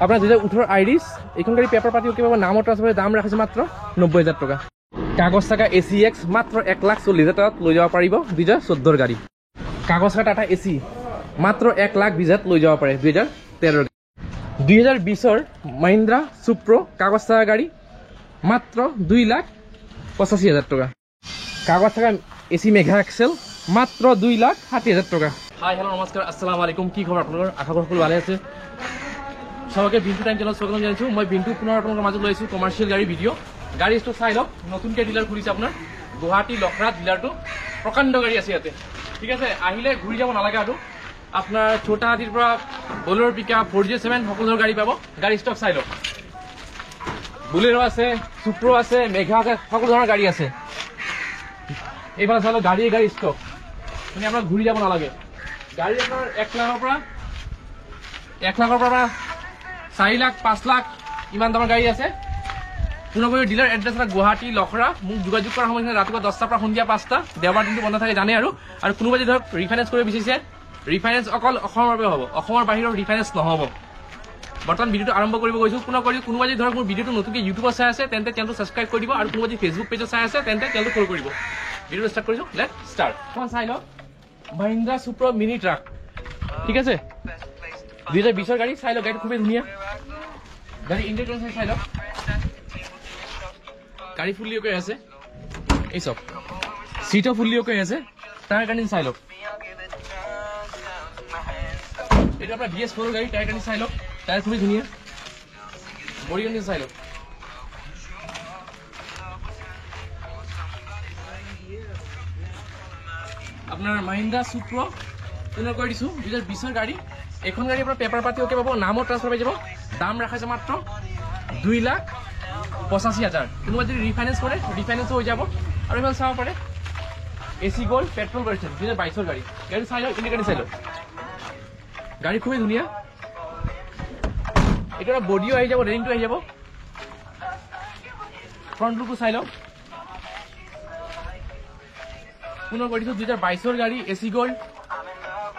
আপনার 2018 আইরিস এখন গাড়ি পেপার পাতি ওকে পাবো নাম ট্রান্সফারের দাম রাখছে মাত্র 90,000 টাকা কাগজ থাকা ACX মাত্র 1,40,000 টাকা লৈ যাব পাৰিব 2014 গাড়ি কাগজ থাকা টাটা এসি মাত্ৰ 1,20,000 লৈ যাব পাৰে 2013 2020 মহিন্দ্রা সুপ্রো কাগজ থাকা গাড়ি মাত্র 2,85,000 টাকা কাগজ থাকা এসি মেঘা এক্সেল মাত্র 2,60,000 টাকা হাই হ্যালো নমস্কার আসসালামু আলাইকুম কি খবর আপনাদের আশা করি সকলে ভালো আছে সবাইকে বিন্টু টাইম চ্যানেল স্বাগত জানাইছো মই বিন্টু পুনৰ আপোনালোকৰ মাজত লৈছো কমাৰ্শিয়েল গাড়ী ভিডিঅ গাড়ী ষ্টক চাই লওক নতুনকৈ ডিলাৰ খুলিছে আপোনাৰ গুৱাহাটী লখৰা ডিলাৰটো প্ৰকাণ্ড গাড়ী আছে ইয়াতে ঠিক আছে আহিলে ঘূৰি যাব নালাগে আৰু আপোনাৰ ছোটা হাতীৰ পৰা বলেৰো পিকআপ 4G7 সকলো গাড়ী পাব গাড়ী ষ্টক চাই লওক বুলেৰো আছে সুপ্ৰো আছে মেঘা আছে সকলো ধৰণৰ গাড়ী আছে এইফালে চাই লওক গাড়ী ষ্টক মানে আপোনাক ঘূৰি যাব নালাগে গাড়ী আপোনাৰ 1 লাখৰ পৰা 4 লাখ 5 লাখ ইমান দামৰ গাড়ী আছে পুনৰকৈ ডিলাৰ এড্ৰেছ আছে গুৱাহাটী লখৰা মোক যোগাযোগ কৰাৰ সময়ত ৰাতিপুৱা 10টাৰ পৰা সন্ধিয়া 5টা দেওবাৰ দিনটো বন্ধ থাকে জানে আৰু কোনোবা যদি ধৰক ৰিফাইনেন্স কৰিব বিচাৰিছে ৰিফাইনেন্স অকল অসমৰ বাবে হ'ব অসমৰ বাহিৰৰ ৰিফাইনেন্স নহ'ব বৰ্তমান ভিডিঅ'টো আৰম্ভ কৰিব গৈছো পুনৰ কৰি কোনোবা যদি ধৰক মোৰ ভিডিঅ'টো নতুনকৈ ইউটিউবত চাই আছে তেন্তে চেনেলটো ছাবস্ক্ৰাইব কৰি দিব আৰু কোনোবা যদি ফেচবুক পেজত চাই আছে তেন্তে চেনেলটো ফ'ল' কৰিব ভিডিঅ'টো ষ্টাৰ্ট কৰিছো লেট ষ্টাৰ্ট এখন চাই লওক মহিন্দ্ৰা সুপ্ৰ মিনি ট্ৰাক ঠিক আছে 2020 গাড়ী চাই লওক গাড়ীটো খুবেই ধুনীয়া গাড়ী ইণ্টেৰিয়ৰ চাই লওক গাড়ী ফুল্লি ওকে আছে এই সব সিটও ফুল্লি ওকে আছে টায়াৰ কানিন চাই লওক এটা আপোনাৰ BS4 গাড়ী টায়াৰ কানিন চাই লওক টায়াৰ খুবেই ধুনীয়া বডি কানিন চাই লওক আপনাৰ মহিন্দ্ৰা সুপ্ৰ পুনৰ কৰি দিছো 2020 গাড়ী এখন গাড়ী আপোনাৰ পেপাৰ পাতি ওকে পাব নামও ট্ৰান্সফাৰ হৈ যাব দাম ৰাখাছে মাত্ৰ 2,85,000 কোনোবা যদি ৰিফাইনেন্স কৰে ৰিফাইনেন্স হৈ যাব আৰু এখন চাব পাৰে এসি গোল্ড পেট্ৰল ভাৰ্চন 2022 গাড়ী গাড়ী চাই লওক ইণ্ডিকেটৰ চাই লওক গাড়ী খুবেই ধুনীয়া এটা বডিও আহি যাব ৰেইনটো আহি যাব ফ্ৰণ্ট লুকটো চাই লওক পুনৰ কৰি দিছো 2022 গাড়ী AC gold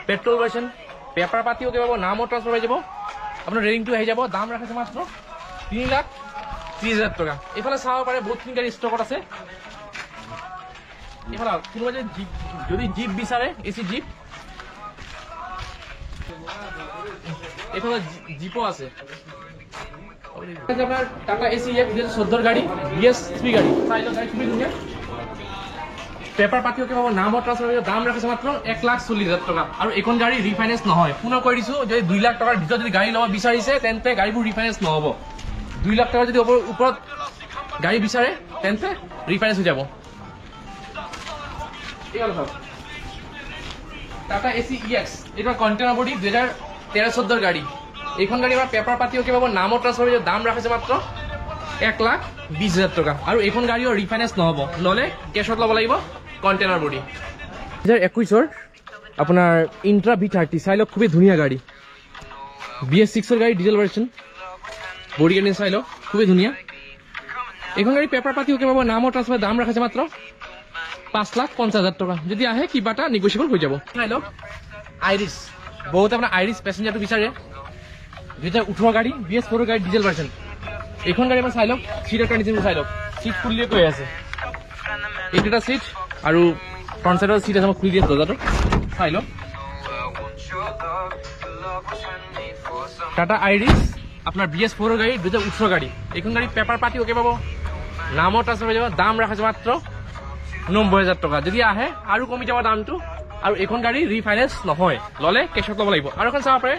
petrol version paper পাতি ওকে পাব নামও ট্ৰান্সফাৰ হৈ যাব আপোনাৰ ৰেইনটো আহি যাব দাম ৰাখিছে মাত্ৰ 3,30,000 টাকা এইফালে চাব পাৰে বহুতখিনি গাড়ী ষ্টকত আছে এইফালে কোনোবা যদি জিপ বিচাৰে এসি জিপ এইফালে জিপো আছে আপোনাৰ টাটা ACX 2014 গাড়ী BS3 গাড়ী চাই লওক গাড়ী খুবেই ধুনীয়া পেপাৰ পাতি ওকে পাব নামও ট্ৰান্সফাৰ হৈ যাব দাম ৰাখিছে মাত্ৰ 1,40,000 টাকা আৰু এখন গাড়ী ৰিফাইনেন্স নহয় পুনৰ কৈ দিছো যদি 2 লাখ টকাৰ ভিতৰত যদি গাড়ী ল'ব বিচাৰিছে তেন্তে গাড়ীবোৰ ৰিফাইনেন্স নহ'ব 2 লাখ টকা যদি ওপৰত গাড়ী বিচাৰে তেন্তে ৰিফাইনেন্স হৈ যাব টাটা ACX এটা কণ্টেইনাৰ বডি 2013-14 গাড়ী এইখন গাড়ী আমাৰ পেপাৰ পাতি ওকে পাব নামও ট্ৰান্সফাৰ হৈ যাব দাম ৰাখিছে মাত্ৰ 1,20,000 টাকা আৰু এইখন গাড়ীও ৰিফাইনেন্স নহ'ব ল'লে কেছত ল'ব লাগিব কণ্টেইনাৰ বডি 2021 আপোনাৰ ইন্ট্ৰা V30 চাই লওক খুবেই ধুনীয়া গাড়ী BS6 গাড়ী ডিজেল ভাৰ্চন বডি কানি চাই লওক খুবেই ধুনীয়া এইখন গাড়ী পেপাৰ পাতি ওকে পাব নামও ট্ৰান্সফাৰ দাম ৰাখিছে মাত্ৰ 5,50,000 টাকা যদি আহে কিবা এটা নেগোচিয়েবল হৈ যাব চাই লওক আইৰিছ বহুত আপোনাৰ আইৰিছ পেচেঞ্জাৰটো বিচাৰে 2018 গাড়ী BS4 গাড়ী ডিজেল ভাৰ্চন এইখন গাড়ী চাই লওক সিটৰ কণ্ডিশ্যনটো চাই লওক সিট ফুল্লি কৈ আছে এইটা সিট আৰু ফ্ৰণ্ট সাইডৰ সিট আছে মই খুলি দিছো দৰ্জাটো চাই লওক টাটা আইৰিছ আপোনাৰ BS4 গাড়ী 2018 গাড়ী এইখন গাড়ী পেপাৰ পাতি ওকে পাব নামও ট্ৰান্সফাৰ হৈ যাব দাম ৰাখিছে মাত্ৰ 90,000 টাকা যদি আহে আৰু কমি যাব দামটো আৰু এইখন গাড়ী ৰিফাইনেন্স নহয় ল'লে কেছত ল'ব লাগিব আৰু এখন চাব পাৰে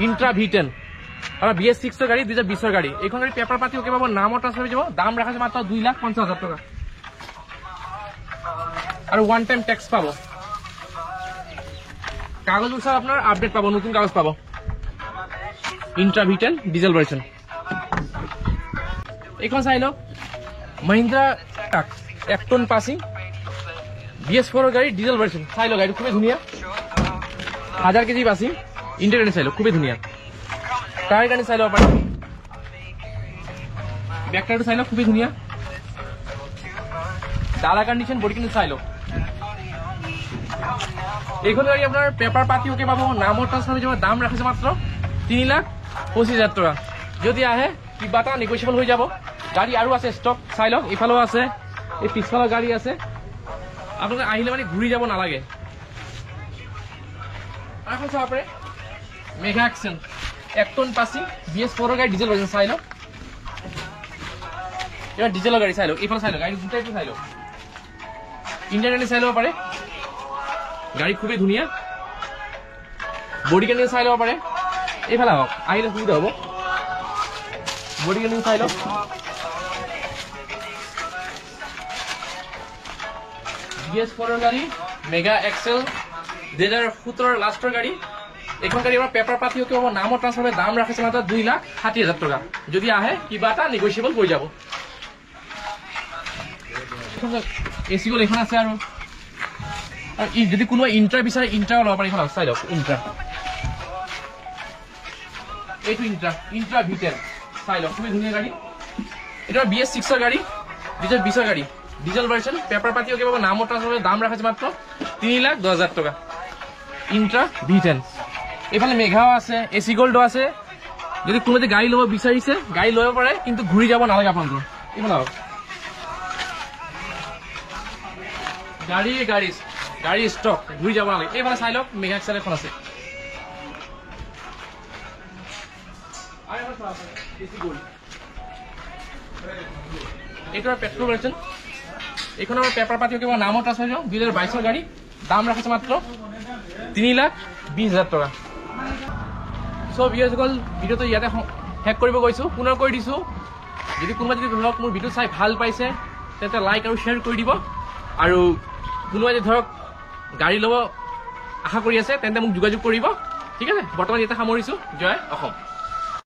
ইন্ট্ৰা V10 আৰু BS6 গাড়ী 2020 গাড়ী এইখন গাড়ী পেপাৰ পাতি ওকে পাব নামও ট্ৰান্সফাৰ হৈ যাব দাম ৰাখিছে মাত্ৰ 2,50,000 টাকা আৰু ওৱান টাইম টেক্স পাব কাগজবোৰ চাই আপোনাৰ আপডেট পাব নতুন কাগজ পাব ইন্ট্ৰা V10 ডিজেল ভাৰ্চন এইখন চাই লওক Mahindra truck 1 ton passing BS4 গাড়ী ডিজেল ভাৰ্চন চাই লওক গাড়ীটো খুবেই ধুনীয়া 1000 কেজি পাছিং ইণ্টেৰিয়ৰ চাই লওক খুবেই ধুনীয়া টায়াৰ কানি চাই ল'ব পাৰে বেক টায়াৰটো চাই লওক খুবেই ধুনীয়া ডালা কণ্ডিশ্যন বডি কিন্তু চাই লওক এইখন গাড়ী আপোনাৰ পেপাৰ পাতি ওকে পাব নামও ট্ৰান্সফাৰ হৈ যাব দাম ৰাখিছে মাত্ৰ 3,25,000 টাকা যদি আহে কিবা এটা নেগোচিয়েবল হৈ যাব। গাড়ী আৰু আছে ষ্টক, চাই লওক। এইফালেও আছে, এই পিছফালৰ গাড়ী আছে। আপোনালোকে আহিলে মানে ঘূৰি যাব নালাগে। আৰু এখন চাব পাৰে mega Excel 1 ton passing BS4 গাড়ী ডিজেল ভাৰ্জন। চাই লওক, এবাৰ ডিজেলৰ গাড়ী চাই লওক। এইফালে চাই লওক, গাড়ী দুটাই চাই লওক। ইণ্ডিয়ান গাড়ী চাই ল'ব পাৰে, গাড়ী খুবেই ধুনীয়া। বডি কেণ্ডিং চাই ল'ব পাৰে। এইফালে আহক, আহিলে সুবিধা হ'ব। বডি কেণ্ডিং চাই লওক। BS4 গাড়ী মেগা এক্সেল 2017 লাষ্টৰ গাড়ী। এইখন গাড়ী আমাৰ পেপাৰ পাতিও কি হ'ব, নামৰ ট্ৰান্সফাৰৰ দাম ৰাখিছে মাত্ৰ 2,60,000 টকা। যদি আহে কিবা এটা নেগোচিয়েবল হৈ যাব। এচি গ'ল এইখন আছে। আৰু যদি কোনোবা ইণ্টাৰ বিচাৰে ইণ্টাৰ ল'ব পাৰে। এইখন চাই লওক, ইণ্টাৰ, এইটো ইণ্টাৰ V10 চাই লওক, খুবেই ধুনীয়া গাড়ী। এইটো BS6 গাড়ী, 2020 গাড়ী, ডিজেল ভাৰ্জন। পেপাৰ পাতিও কি পাব, নামৰ ট্ৰান্সফাৰৰ দাম ৰাখিছে মাত্ৰ 3,10,000 টকা। Inter V10। এইফালে মেঘাও আছে, এচি গল্ডো আছে। যদি কোনোবাই গাড়ী ল'ব বিচাৰিছে গাড়ী ল'ব পাৰে, কিন্তু ঘূৰি যাব নালাগে আপোনালোকৰ। এইফালে আহক, গাড়ী ষ্টক, ঘূৰি যাব নালাগে। এইফালে চাই লওক, মেগা এক্সেল এখন আছে। এইটো পেট্ৰল ভাৰ্জন। এইখনৰ পেপাৰ পাতিও কিবা নামৰ ট্ৰান্সফাৰ 2022 গাড়ী, দাম ৰাখিছে মাত্ৰ 3,20,000 টকা। চ' ভিউৱাৰ্ছসকল, ভিডিঅ'টো ইয়াতে শেষ কৰিব গৈছোঁ। পুনৰ কৈ দিছোঁ, যদি কোনোবাই যদি ধৰক মোৰ ভিডিঅ' চাই ভাল পাইছে তেন্তে লাইক আৰু শ্বেয়াৰ কৰি দিব। আৰু কোনোবাই যদি ধৰক গাড়ী ল'ব আশা কৰি আছে তেন্তে মোক যোগাযোগ কৰিব। ঠিক আছে, বৰ্তমান ইয়াতে সামৰিছোঁ। জয় অসম।